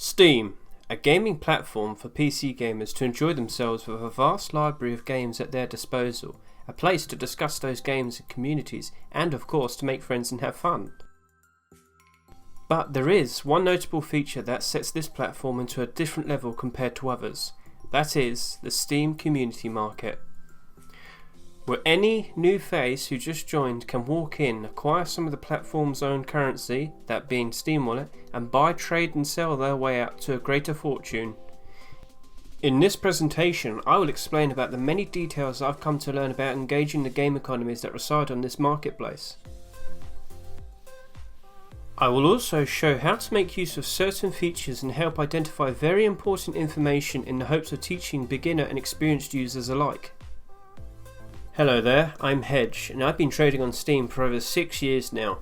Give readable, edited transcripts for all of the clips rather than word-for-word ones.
Steam, a gaming platform for PC gamers to enjoy themselves with a vast library of games at their disposal, a place to discuss those games in communities and of course to make friends and have fun. But there is one notable feature that sets this platform into a different level compared to others. That is the Steam community market, where any new face who just joined can walk in, acquire some of the platform's own currency, that being Steam Wallet, and buy, trade and sell their way up to a greater fortune. In this presentation I will explain about the many details I've come to learn about engaging the game economies that reside on this marketplace. I will also show how to make use of certain features and help identify very important information in the hopes of teaching beginner and experienced users alike. Hello there, I'm Hedge and I've been trading on Steam for over 6 years now.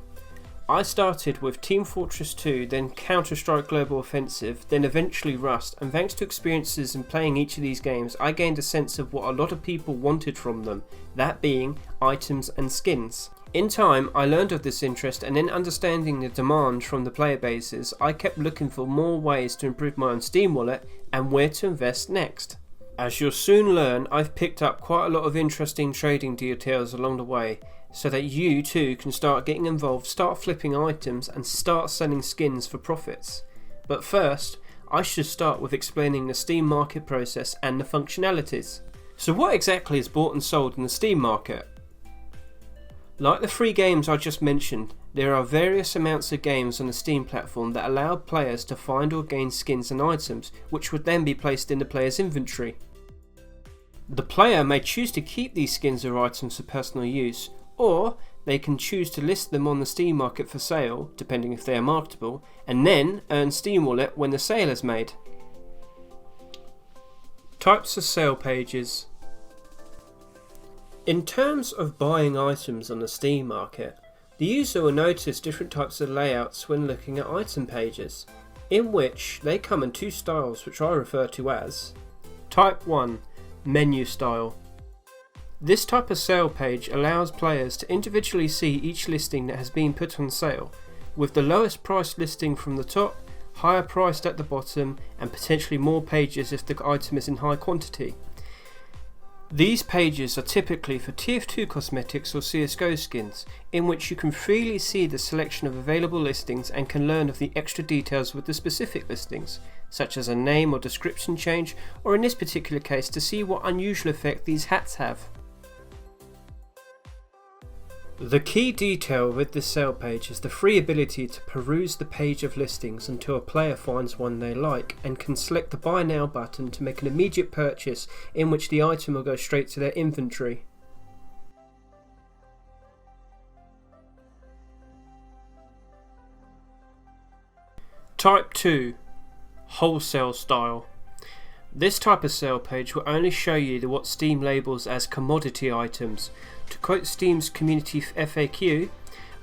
I started with Team Fortress 2, then Counter-Strike Global Offensive, then eventually Rust, and thanks to experiences in playing each of these games I gained a sense of what a lot of people wanted from them, that being items and skins. In time I learned of this interest, and in understanding the demand from the player bases I kept looking for more ways to improve my own Steam wallet and where to invest next. As you'll soon learn, I've picked up quite a lot of interesting trading details along the way, so that you too can start getting involved, start flipping items and start selling skins for profits. But first, I should start with explaining the Steam market process and the functionalities. So what exactly is bought and sold in the Steam market? Like the 3 games I just mentioned, there are various amounts of games on the Steam platform that allow players to find or gain skins and items, which would then be placed in the player's inventory. The player may choose to keep these skins or items for personal use, or they can choose to list them on the Steam market for sale, depending if they are marketable, and then earn Steam Wallet when the sale is made. Types of sale pages. In terms of buying items on the Steam market, the user will notice different types of layouts when looking at item pages, in which they come in 2 styles which I refer to as Type 1. Menu style. This type of sale page allows players to individually see each listing that has been put on sale, with the lowest priced listing from the top, higher priced at the bottom, and potentially more pages if the item is in high quantity. These pages are typically for TF2 cosmetics or CSGO skins, in which you can freely see the selection of available listings and can learn of the extra details with the specific listings, such as a name or description change, or in this particular case to see what unusual effect these hats have. The key detail with this sale page is the free ability to peruse the page of listings until a player finds one they like and can select the buy now button to make an immediate purchase, in which the item will go straight to their inventory. Type 2. Wholesale style. This type of sale page will only show you what Steam labels as commodity items. To quote Steam's community FAQ,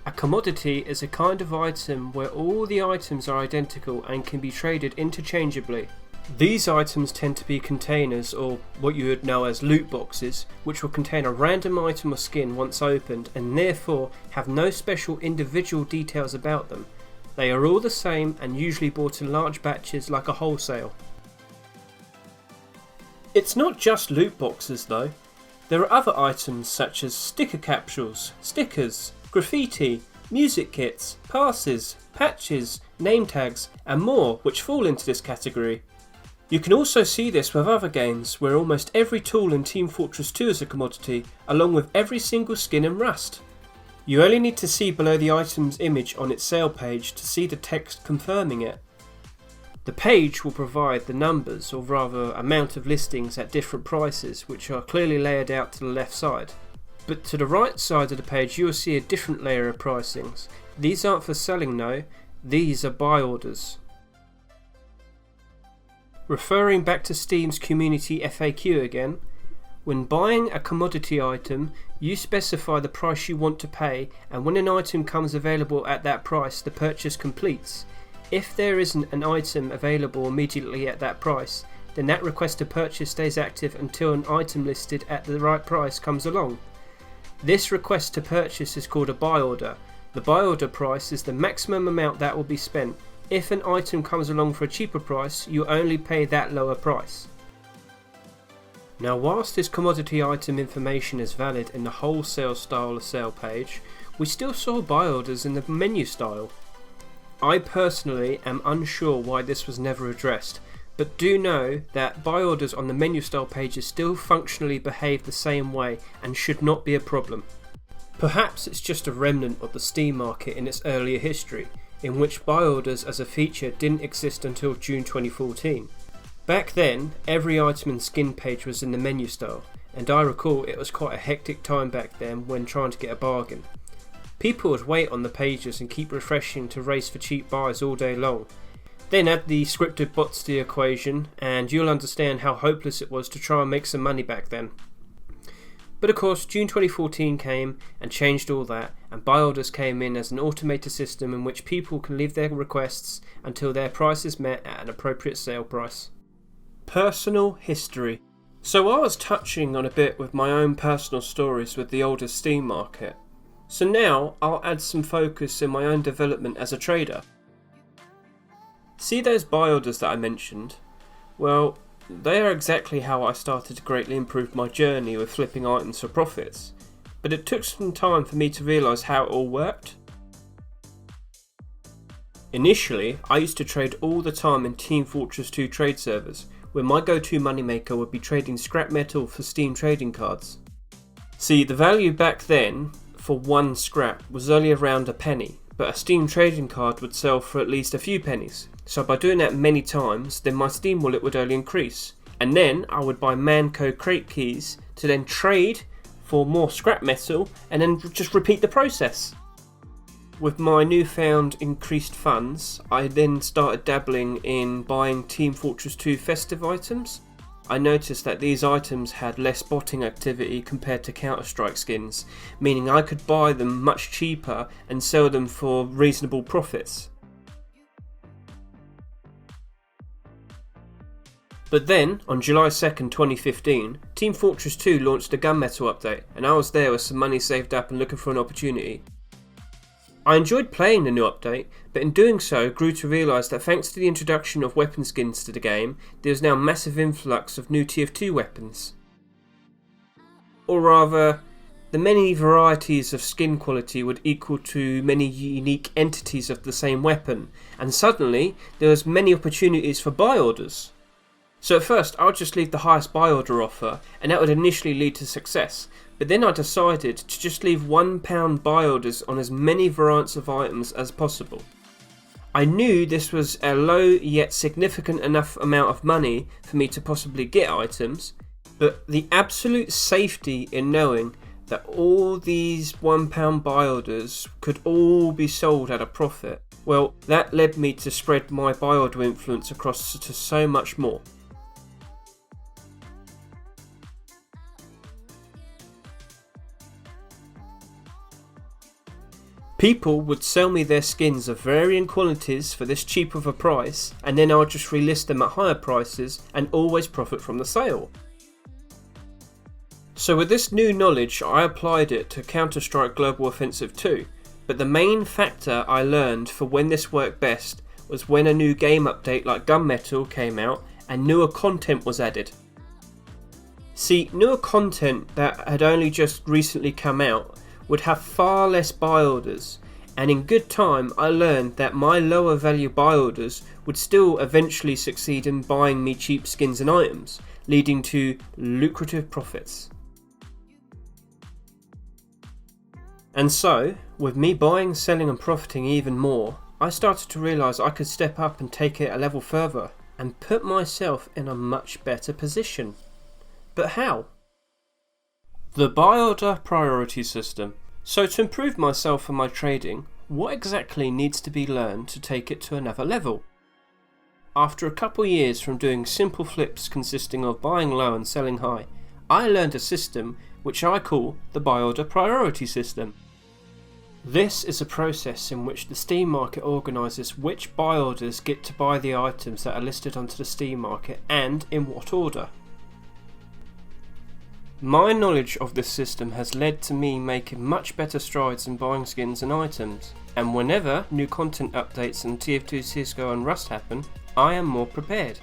a commodity is a kind of item where all the items are identical and can be traded interchangeably. These items tend to be containers, or what you would know as loot boxes, which will contain a random item or skin once opened and therefore have no special individual details about them. They are all the same and usually bought in large batches like a wholesale. It's not just loot boxes though. There are other items such as sticker capsules, stickers, graffiti, music kits, passes, patches, name tags and more which fall into this category. You can also see this with other games where almost every tool in Team Fortress 2 is a commodity, along with every single skin in Rust. You only need to see below the item's image on its sale page to see the text confirming it. The page will provide the numbers, or rather amount of listings at different prices, which are clearly layered out to the left side. But to the right side of the page you will see a different layer of pricings. These aren't for selling though, these are buy orders. Referring back to Steam's community FAQ again, when buying a commodity item, you specify the price you want to pay, and when an item comes available at that price, the purchase completes. If there isn't an item available immediately at that price, then that request to purchase stays active until an item listed at the right price comes along. This request to purchase is called a buy order. The buy order price is the maximum amount that will be spent, if an item comes along for a cheaper price, you only pay that lower price. Now, whilst this commodity item information is valid in the wholesale style of sale page, we still saw buy orders in the menu style. I personally am unsure why this was never addressed, but do know that buy orders on the menu style pages still functionally behave the same way and should not be a problem. Perhaps it's just a remnant of the Steam market in its earlier history, in which buy orders as a feature didn't exist until June 2014. Back then, every item and skin page was in the menu style, and I recall it was quite a hectic time back then when trying to get a bargain. People would wait on the pages and keep refreshing to race for cheap buys all day long. Then add the scripted bots to the equation and you'll understand how hopeless it was to try and make some money back then. But of course, June 2014 came and changed all that, and buy orders came in as an automated system in which people can leave their requests until their price is met at an appropriate sale price. Personal history. So I was touching on a bit with my own personal stories with the older Steam market. So now I'll add some focus in my own development as a trader. See those buy orders that I mentioned? Well, they are exactly how I started to greatly improve my journey with flipping items for profits. But it took some time for me to realise how it all worked. Initially, I used to trade all the time in Team Fortress 2 trade servers, where my go-to moneymaker would be trading scrap metal for Steam trading cards. See, the value back then for one scrap was only around a penny, but a Steam trading card would sell for at least a few pennies. So by doing that many times, then my Steam wallet would only increase. And then I would buy Manco crate keys to then trade for more scrap metal and then just repeat the process. With my newfound increased funds, I then started dabbling in buying Team Fortress 2 festive items. I noticed that these items had less botting activity compared to Counter-Strike skins, meaning I could buy them much cheaper and sell them for reasonable profits. But then, on July 2nd, 2015, Team Fortress 2 launched a gunmetal update, and I was there with some money saved up and looking for an opportunity. I enjoyed playing the new update, but in doing so grew to realise that thanks to the introduction of weapon skins to the game, there is now a massive influx of new TF2 weapons. Or rather, the many varieties of skin quality would equal to many unique entities of the same weapon, and suddenly there was many opportunities for buy orders. So at first I would just leave the highest buy order offer, and that would initially lead to success. But then I decided to just leave £1 buy orders on as many variants of items as possible. I knew this was a low yet significant enough amount of money for me to possibly get items, but the absolute safety in knowing that all these £1 buy orders could all be sold at a profit, well, that led me to spread my buy order influence across to so much more. People would sell me their skins of varying qualities for this cheap of a price, and then I would just relist them at higher prices and always profit from the sale. So with this new knowledge, I applied it to Counter-Strike Global Offensive 2, but the main factor I learned for when this worked best was when a new game update like Gunmetal came out and newer content was added. See, newer content that had only just recently come out would have far less buy orders, and in good time I learned that my lower value buy orders would still eventually succeed in buying me cheap skins and items, leading to lucrative profits. And so, with me buying, selling and profiting even more, I started to realise I could step up and take it a level further, and put myself in a much better position. But how? The buy order priority system. So to improve myself and my trading, what exactly needs to be learned to take it to another level? After a couple years from doing simple flips consisting of buying low and selling high, I learned a system which I call the buy order priority system. This is a process in which the Steam market organises which buy orders get to buy the items that are listed onto the Steam market and in what order. My knowledge of this system has led to me making much better strides in buying skins and items, and whenever new content updates on TF2, CSGO and Rust happen, I am more prepared.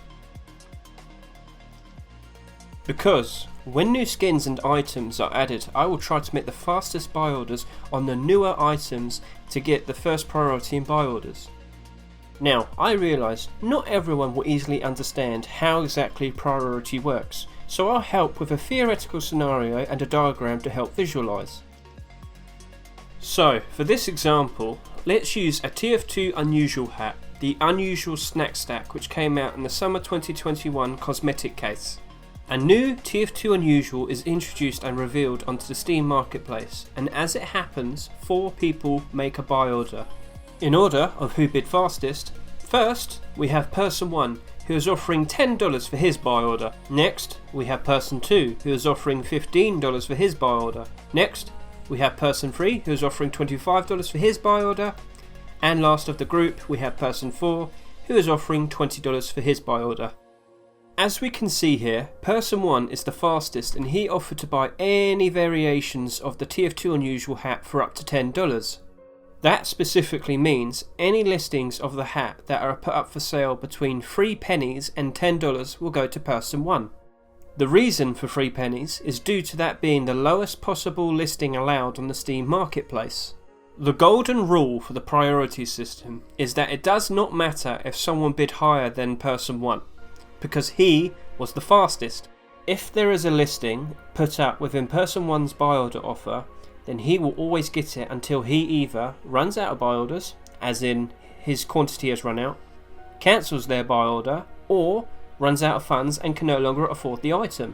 Because when new skins and items are added, I will try to make the fastest buy orders on the newer items to get the first priority in buy orders. Now, I realise not everyone will easily understand how exactly priority works, so I'll help with a theoretical scenario and a diagram to help visualise. So, for this example, let's use a TF2 unusual hat, the unusual snack stack, which came out in the summer 2021 cosmetic case. A new TF2 unusual is introduced and revealed onto the Steam marketplace, and as it happens, 4 people make a buy order. In order of who bid fastest, first we have person 1, who is offering $10 for his buy order. Next we have person 2, who is offering $15 for his buy order. Next we have person 3, who is offering $25 for his buy order. And last of the group we have person 4, who is offering $20 for his buy order. As we can see here, person 1 is the fastest and he offered to buy any variations of the TF2 unusual hat for up to $10. That specifically means any listings of the hat that are put up for sale between 3 pennies and $10 will go to person 1. The reason for 3 pennies is due to that being the lowest possible listing allowed on the Steam marketplace. The golden rule for the priority system is that it does not matter if someone bid higher than person 1. Because he was the fastest. If there is a listing put up within person 1's buy order offer, then he will always get it until he either runs out of buy orders, as in his quantity has run out, cancels their buy order, or runs out of funds and can no longer afford the item.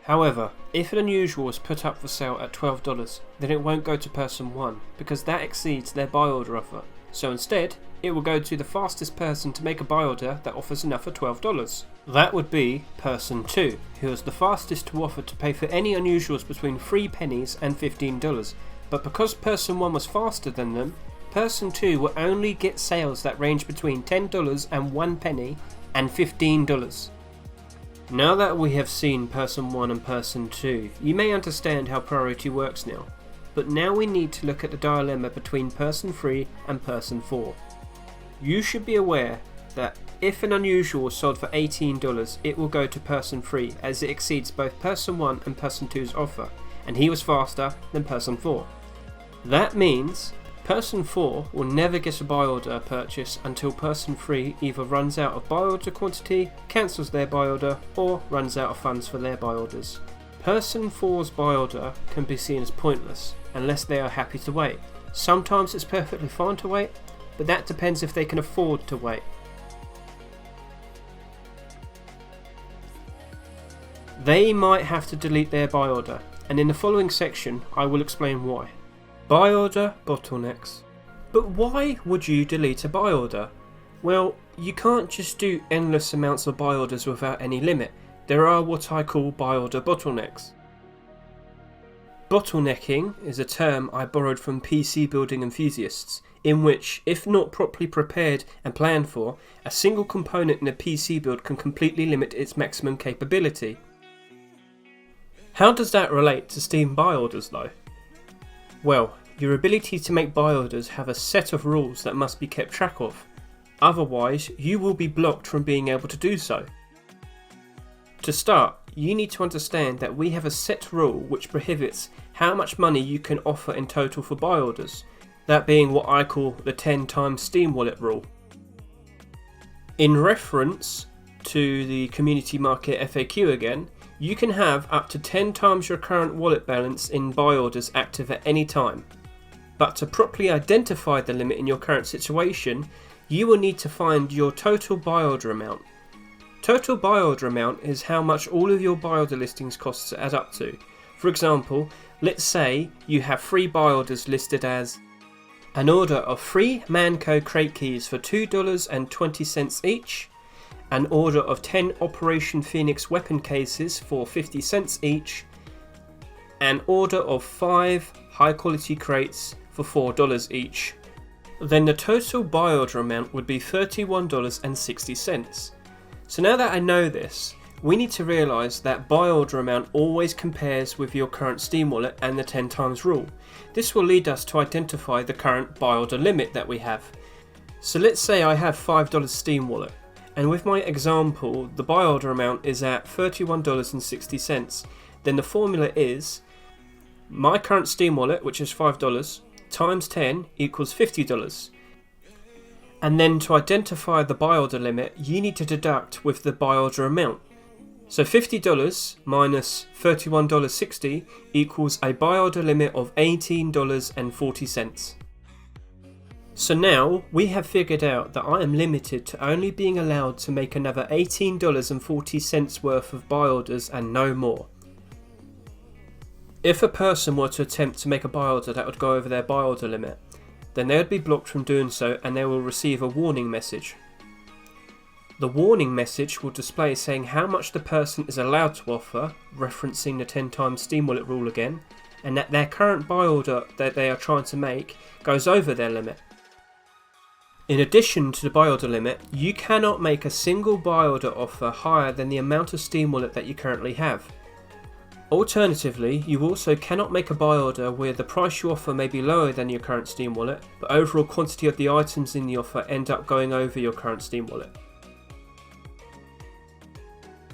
However, if an unusual is put up for sale at $12, then it won't go to person 1 because that exceeds their buy order offer. So instead, it will go to the fastest person to make a buy order that offers enough for $12. That would be person 2, who is the fastest to offer to pay for any unusuals between 3 pennies and $15. But because person 1 was faster than them, person 2 will only get sales that range between $10 and 1 penny and $15. Now that we have seen person 1 and person 2, you may understand how priority works now. But now we need to look at the dilemma between person 3 and person 4. You should be aware that if an unusual is sold for $18, it will go to person 3 as it exceeds both person 1 and person 2's offer, and he was faster than person 4. That means person 4 will never get a buy order purchase until person 3 either runs out of buy order quantity, cancels their buy order, or runs out of funds for their buy orders. Person 4's buy order can be seen as pointless unless they are happy to wait. Sometimes it's perfectly fine to wait, but that depends if they can afford to wait. They might have to delete their buy order, and in the following section I will explain why. Buy order bottlenecks. But why would you delete a buy order? Well, you can't just do endless amounts of buy orders without any limit. There are what I call buy order bottlenecks. Bottlenecking is a term I borrowed from PC building enthusiasts, in which, if not properly prepared and planned for, a single component in a PC build can completely limit its maximum capability. How does that relate to Steam buy orders though? Well, your ability to make buy orders have a set of rules that must be kept track of. Otherwise, you will be blocked from being able to do so. To start, you need to understand that we have a set rule which prohibits how much money you can offer in total for buy orders, that being what I call the 10 times Steam wallet rule. In reference to the community market FAQ again, you can have up to 10 times your current wallet balance in buy orders active at any time. But to properly identify the limit in your current situation, you will need to find your total buy order amount. Total buy order amount is how much all of your buy order listings costs add up to. For example, let's say you have 3 buy orders listed as an order of 3 Manco crate keys for $2.20 each, an order of 10 Operation Phoenix weapon cases for 50 cents each, an order of 5 high quality crates for $4 each. Then the total buy order amount would be $31.60. So now that I know this, we need to realise that buy order amount always compares with your current Steam wallet and the 10 times rule. This will lead us to identify the current buy order limit that we have. So let's say I have $5 Steam wallet, and with my example the buy order amount is at $31.60. Then the formula is my current Steam wallet, which is $5, times 10 equals $50. And then to identify the buy order limit, you need to deduct with the buy order amount. So $50 minus $31.60 equals a buy order limit of $18.40. So now we have figured out that I am limited to only being allowed to make another $18.40 worth of buy orders and no more. If a person were to attempt to make a buy order that would go over their buy order limit, then they would be blocked from doing so and they will receive a warning message. The warning message will display saying how much the person is allowed to offer, referencing the 10 times Steam wallet rule again, and that their current buy order that they are trying to make goes over their limit. In addition to the buy order limit, you cannot make a single buy order offer higher than the amount of Steam wallet that you currently have. Alternatively, you also cannot make a buy order where the price you offer may be lower than your current Steam wallet, but overall quantity of the items in the offer end up going over your current Steam wallet.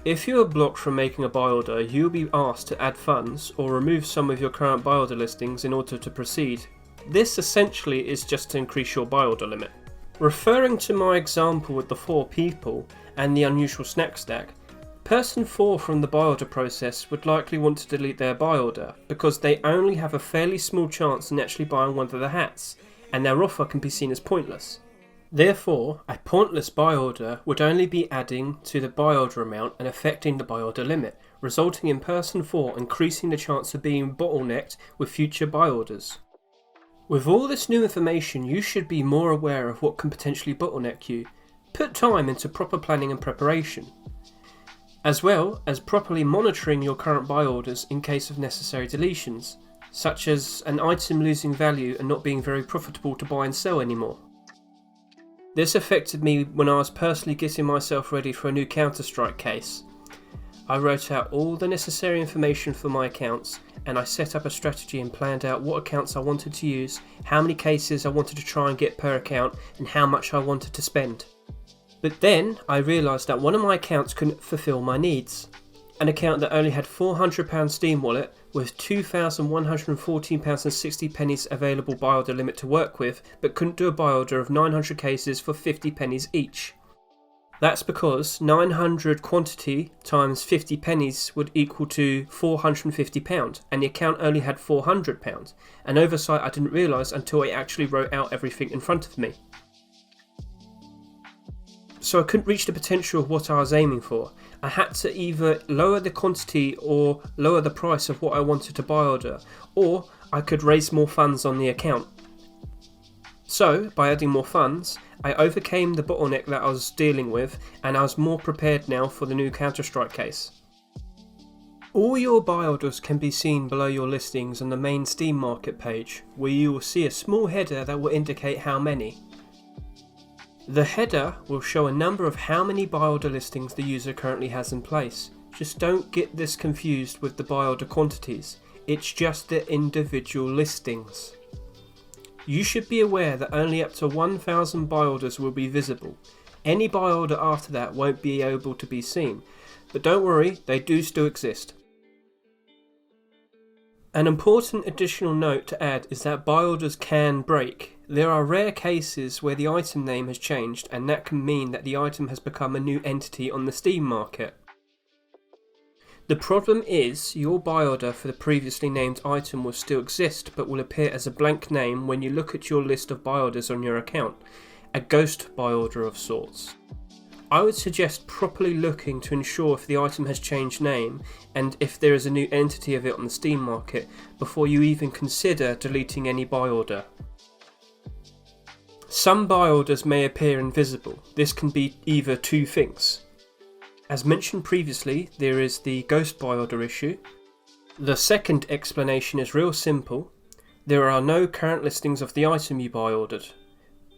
If you are blocked from making a buy order, you will be asked to add funds or remove some of your current buy order listings in order to proceed. This essentially is just to increase your buy order limit. Referring to my example with the 4 people and the unusual snack stack, person 4 from the buy order process would likely want to delete their buy order because they only have a fairly small chance in actually buying one of the hats, and their offer can be seen as pointless. Therefore, a pointless buy order would only be adding to the buy order amount and affecting the buy order limit, resulting in person 4 increasing the chance of being bottlenecked with future buy orders. With all this new information, you should be more aware of what can potentially bottleneck you. Put time into proper planning and preparation, as well as properly monitoring your current buy orders in case of necessary deletions, such as an item losing value and not being very profitable to buy and sell anymore. This affected me when I was personally getting myself ready for a new Counter-Strike case. I wrote out all the necessary information for my accounts, and I set up a strategy and planned out what accounts I wanted to use, how many cases I wanted to try and get per account, and how much I wanted to spend. But then I realised that one of my accounts couldn't fulfil my needs. An account that only had £400 Steam wallet with £2,114.60 available buy order limit to work with, but couldn't do a buy order of 900 cases for 50 pennies each. That's because 900 quantity times 50 pennies would equal to £450, and the account only had £400, an oversight I didn't realise until I actually wrote out everything in front of me. So I couldn't reach the potential of what I was aiming for. I had to either lower the quantity or lower the price of what I wanted to buy order, or I could raise more funds on the account. So, by adding more funds, I overcame the bottleneck that I was dealing with, and I was more prepared now for the new Counter-Strike case. All your buy orders can be seen below your listings on the main Steam market page, where you will see a small header that will indicate how many. The header will show a number of how many buy order listings the user currently has in place. Just don't get this confused with the buy order quantities, it's just the individual listings. You should be aware that only up to 1,000 buy orders will be visible. Any buy order after that won't be able to be seen, but don't worry, they do still exist. An important additional note to add is that buy orders can break. There are rare cases where the item name has changed, and that can mean that the item has become a new entity on the Steam market. The problem is, your buy order for the previously named item will still exist, but will appear as a blank name when you look at your list of buy orders on your account, a ghost buy order of sorts. I would suggest properly looking to ensure if the item has changed name and if there is a new entity of it on the Steam market before you even consider deleting any buy order. Some buy orders may appear invisible. This can be either two things. As mentioned previously, there is the ghost buy order issue. The second explanation is real simple. There are no current listings of the item you buy ordered.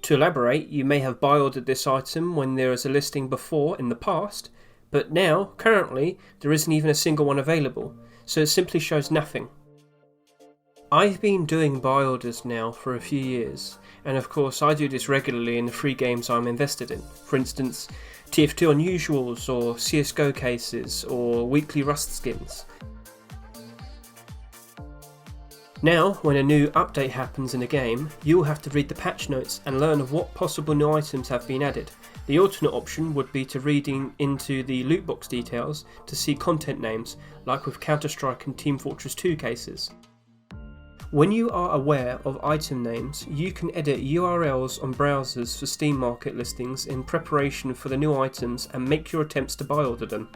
To elaborate, you may have buy ordered this item when there is a listing before in the past, But now, currently, there isn't even a single one available, so it simply shows nothing. I've been doing buy orders now for a few years, and of course I do this regularly in the free games I'm invested in. For instance, TF2 Unusuals or CSGO cases or weekly Rust skins. Now, when a new update happens in a game, you'll have to read the patch notes and learn of what possible new items have been added. The alternate option would be to reading into the loot box details to see content names, like with Counter-Strike and Team Fortress 2 cases. When you are aware of item names, you can edit URLs on browsers for Steam Market listings in preparation for the new items and make your attempts to buy order them.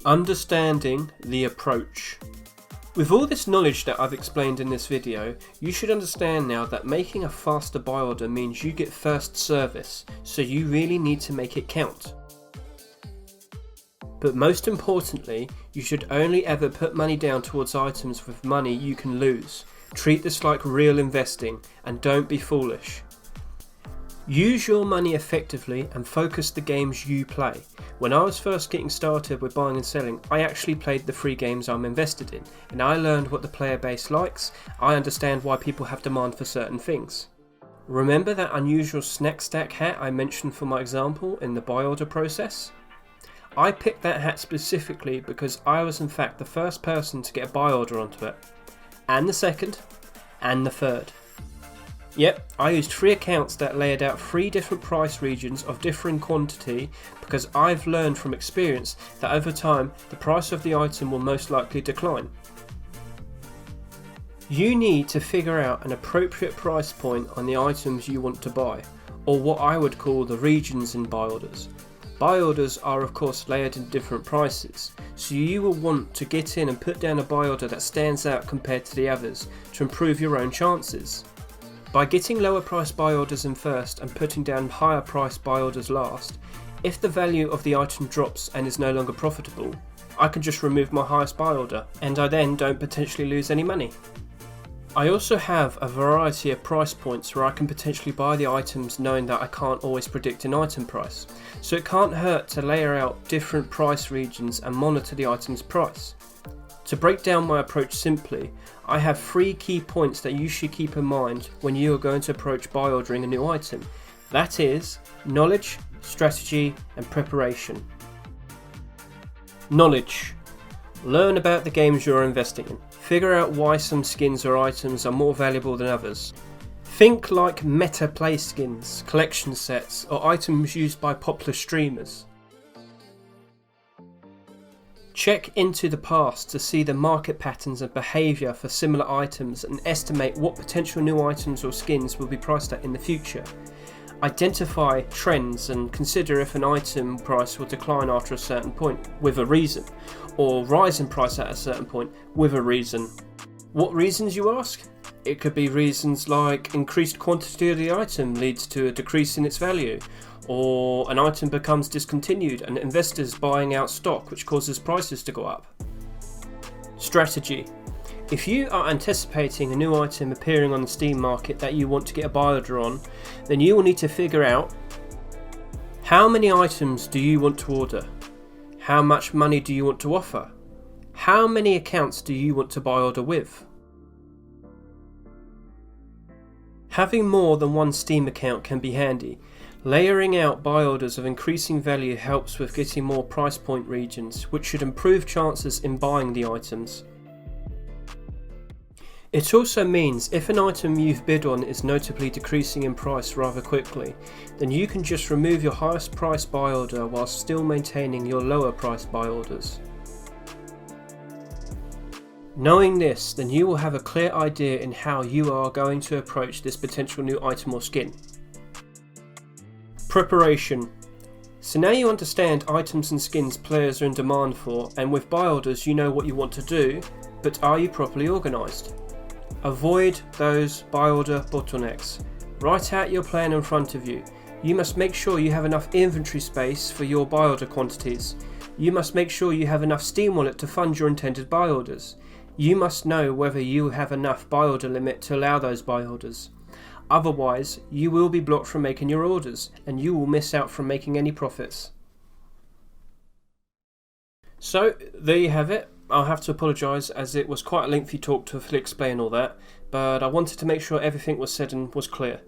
Understanding the approach. With all this knowledge that I've explained in this video, you should understand now that making a faster buy order means you get first service, so you really need to make it count. But most importantly, you should only ever put money down towards items with money you can lose. Treat this like real investing, and don't be foolish. Use your money effectively and focus the games you play. When I was first getting started with buying and selling, I actually played the free games I'm invested in, and I learned what the player base likes. I understand why people have demand for certain things. Remember that unusual snack stack hat I mentioned for my example in the buy order process? I picked that hat specifically because I was in fact the first person to get a buy order onto it, and the second, and the third. Yep, I used 3 accounts that laid out 3 different price regions of differing quantity because I've learned from experience that over time the price of the item will most likely decline. You need to figure out an appropriate price point on the items you want to buy, or what I would call the regions in buy orders. Buy orders are of course layered in different prices, so you will want to get in and put down a buy order that stands out compared to the others to improve your own chances. By getting lower price buy orders in first and putting down higher price buy orders last, if the value of the item drops and is no longer profitable, I can just remove my highest buy order and I then don't potentially lose any money. I also have a variety of price points where I can potentially buy the items knowing that I can't always predict an item price, so it can't hurt to layer out different price regions and monitor the item's price. To break down my approach simply, I have 3 key points that you should keep in mind when you are going to approach buy ordering a new item. That is, knowledge, strategy and preparation. Knowledge. Learn about the games you are investing in. Figure out why some skins or items are more valuable than others. Think like meta play skins, collection sets or items used by popular streamers. Check into the past to see the market patterns and behaviour for similar items and estimate what potential new items or skins will be priced at in the future. Identify trends and consider if an item price will decline after a certain point with a reason, or rise in price at a certain point with a reason. What reasons, you ask? It could be reasons like increased quantity of the item leads to a decrease in its value, or an item becomes discontinued and investors buying out stock which causes prices to go up. Strategy. If you are anticipating a new item appearing on the Steam market that you want to get a buy order on, then you will need to figure out how many items do you want to order, how much money do you want to offer, how many accounts do you want to buy order with. Having more than one Steam account can be handy. Layering out buy orders of increasing value helps with getting more price point regions, which should improve chances in buying the items. It also means if an item you've bid on is notably decreasing in price rather quickly, then you can just remove your highest price buy order whilst still maintaining your lower price buy orders. Knowing this, then you will have a clear idea in how you are going to approach this potential new item or skin. Preparation. So now you understand items and skins players are in demand for, and with buy orders you know what you want to do, but are you properly organised? Avoid those buy order bottlenecks. Write out your plan in front of you. You must make sure you have enough inventory space for your buy order quantities. You must make sure you have enough Steam wallet to fund your intended buy orders. You must know whether you have enough buy order limit to allow those buy orders. Otherwise, you will be blocked from making your orders, and you will miss out from making any profits. So there you have it. I'll have to apologise as it was quite a lengthy talk to fully explain all that, but I wanted to make sure everything was said and was clear.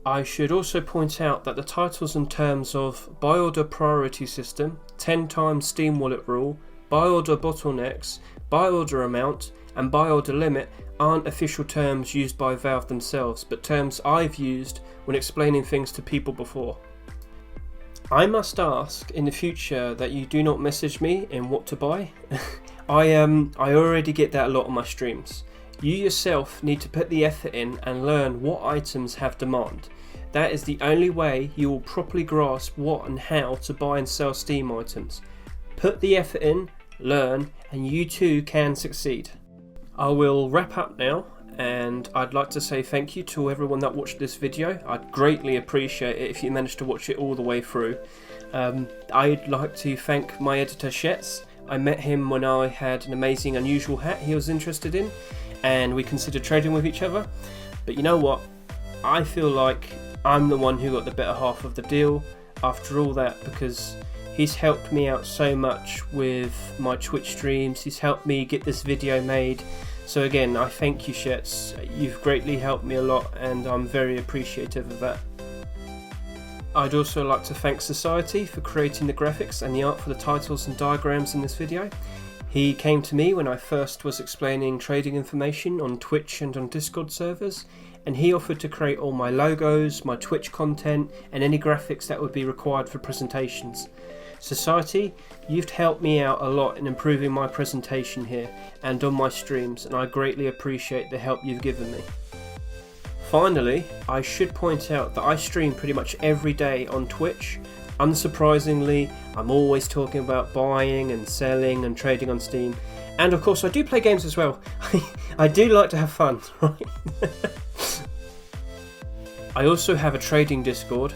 I should also point out that the titles and terms of Buy Order Priority System, 10 times Steam Wallet Rule, Buy Order Bottlenecks, Buy Order Amount and Buy Order Limit aren't official terms used by Valve themselves, but terms I've used when explaining things to people before. I must ask in the future that you do not message me in what to buy. I already get that a lot on my streams. You yourself need to put the effort in and learn what items have demand. That is the only way you will properly grasp what and how to buy and sell Steam items. Put the effort in, learn, and you too can succeed. I will wrap up now, and I'd like to say thank you to everyone that watched this video. I'd greatly appreciate it if you managed to watch it all the way through. I'd like to thank my editor Shetts. I met him when I had an amazing unusual hat he was interested in, and we considered trading with each other. But you know what? I feel like I'm the one who got the better half of the deal after all that, because he's helped me out so much with my Twitch streams. He's helped me get this video made. So again, I thank you, Shetts. You've greatly helped me a lot, and I'm very appreciative of that. I'd also like to thank Society for creating the graphics and the art for the titles and diagrams in this video. He came to me when I first was explaining trading information on Twitch and on Discord servers, and he offered to create all my logos, my Twitch content, and any graphics that would be required for presentations. Society, you've helped me out a lot in improving my presentation here and on my streams, and I greatly appreciate the help you've given me. Finally, I should point out that I stream pretty much every day on Twitch. Unsurprisingly, I'm always talking about buying and selling and trading on Steam, and of course I do play games as well. I do like to have fun, right? I also have a trading Discord.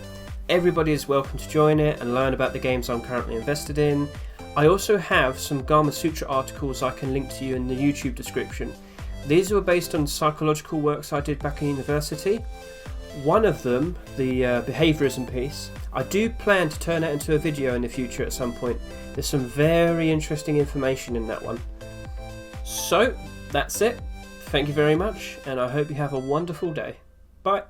Everybody is welcome to join it and learn about the games I'm currently invested in. I also have some Gama Sutra articles I can link to you in the YouTube description. These were based on psychological works I did back in university. One of them, the behaviourism piece, I do plan to turn that into a video in the future at some point. There's some very interesting information in that one. So, that's it. Thank you very much, and I hope you have a wonderful day. Bye.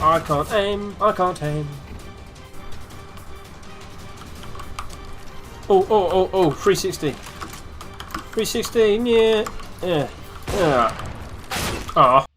I can't aim, I can't aim. Oh, 360. 360, yeah. Ah.